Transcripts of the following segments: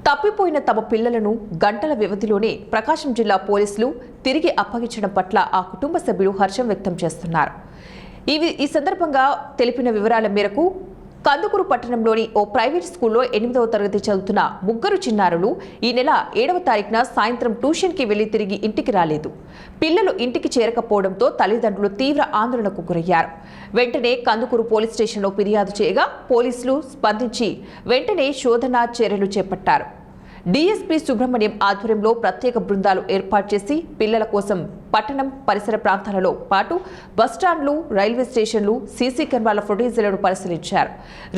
తప్పిపోయిన తమ పిల్లలను గంటల వ్యవధిలోనే ప్రకాశం జిల్లా పోలీసులు తిరిగి అప్పగించడం పట్ల ఆ కుటుంబ సభ్యులు హర్షం వ్యక్తం చేస్తున్నారు. ఈ సందర్భంగా తెలిపిన వివరాల మేరకు కందుకూరు పట్టణంలోని ఓ ప్రైవేట్ స్కూల్లో 8వ తరగతి చదువుతున్న ముగ్గురు చిన్నారులు ఈ నెల 7వ తారీఖున సాయంత్రం ట్యూషన్కి వెళ్లి తిరిగి ఇంటికి రాలేదు. పిల్లలు ఇంటికి చేరకపోవడంతో తల్లిదండ్రులు తీవ్ర ఆందోళనకు గురయ్యారు. వెంటనే కందుకూరు పోలీస్ స్టేషన్లో ఫిర్యాదు చేయగా పోలీసులు స్పందించి వెంటనే శోధనా చర్యలు చేపట్టారు. డీఎస్పీ సుబ్రహ్మణ్యం ఆధ్వర్యంలో ప్రత్యేక బృందాలు ఏర్పాటు చేసి పిల్లల కోసం పట్టణం పరిసర ప్రాంతాలలో పాటు బస్టాండ్లు, రైల్వే స్టేషన్లు, సీసీ కెమెరాల ఫుటేజీలను పరిశీలించారు.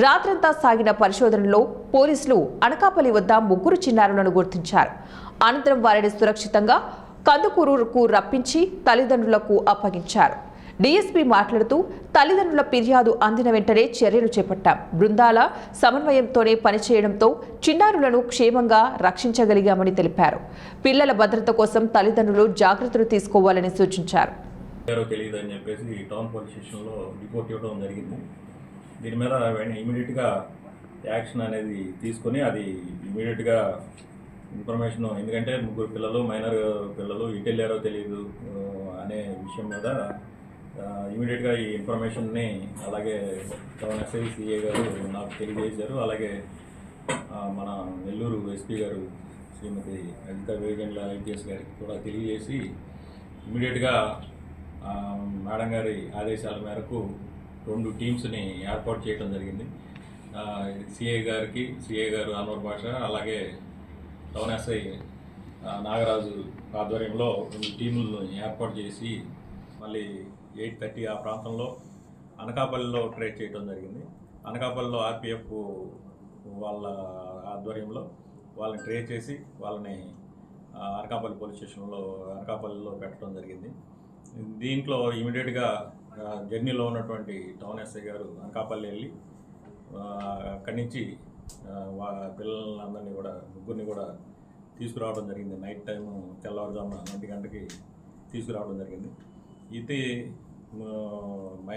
రాత్రంతా సాగిన పరిశోధనలో పోలీసులు అనకాపల్లి వద్ద ముగ్గురు చిన్నారులను గుర్తించారు. అనంతరం వారిని సురక్షితంగా కందుకూరుకు రప్పించి తల్లిదండ్రులకు అప్పగించారు. డీఎస్పీ మాట్లాడుతూ తల్లిదండ్రుల ఫిర్యాదు అందిన వెంటనే చర్యలు చేపట్టాం. బృందాల సమన్వయంతోనే పనిచేయడంతో చిన్నారులను క్షేమంగా రక్షించగలిగామని తెలిపారు. పిల్లల భద్రత కోసం తల్లిదండ్రులు జాగ్రత్తలు తీసుకోవాలని సూచించారు. తెలియదని చెప్పేసి టౌన్ పోలీస్ స్టేషన్లో రిపోర్ట్ ఇవ్వడం జరిగింది. దీని మీద ఇమీడియట్గా యాక్షన్ అనేది తీసుకొని అది ఇమీడియట్గా ఇన్ఫర్మేషన్, ఎందుకంటే ముగ్గురు పిల్లలు మైనర్ పిల్లలు ఇటు వెళ్ళారో తెలియదు అనే విషయం మీద ఇమీడియట్గా ఈ ఇన్ఫర్మేషన్ని అలాగే టౌన్ ఎస్ఐ సిఏ గారు నాకు తెలియజేశారు. అలాగే మన నెల్లూరు ఎస్పీ గారు శ్రీమతి అజిత వేగండ్ల ఐపీఎస్ గారికి కూడా తెలియజేసి ఇమీడియట్గా మేడం గారి ఆదేశాల మేరకు 2 టీమ్స్ని ఏర్పాటు చేయడం జరిగింది. సిఏ గారు అన్వర్ భాష, అలాగే టౌన్ ఎస్ఐ నాగరాజు ఆధ్వర్యంలో 2 టీములను ఏర్పాటు చేసి మళ్ళీ 8:30 ఆ ప్రాంతంలో అనకాపల్లిలో ట్రేడ్ చేయడం జరిగింది. అనకాపల్లిలో ఆర్పిఎఫ్ వాళ్ళ ఆధ్వర్యంలో వాళ్ళని ట్రేడ్ చేసి వాళ్ళని అనకాపల్లి పోలీస్ స్టేషన్లో అనకాపల్లిలో పెట్టడం జరిగింది. దీంట్లో ఇమీడియట్గా జర్నీలో ఉన్నటువంటి టౌన్ ఎస్ఐ గారు అనకాపల్లి వెళ్ళి అక్కడి నుంచి పిల్లలందరినీ కూడా ముగ్గురిని కూడా తీసుకురావడం జరిగింది. నైట్ టైము తెల్లవారుజామున 1 గంటకి తీసుకురావడం జరిగింది. ఇది మైనర్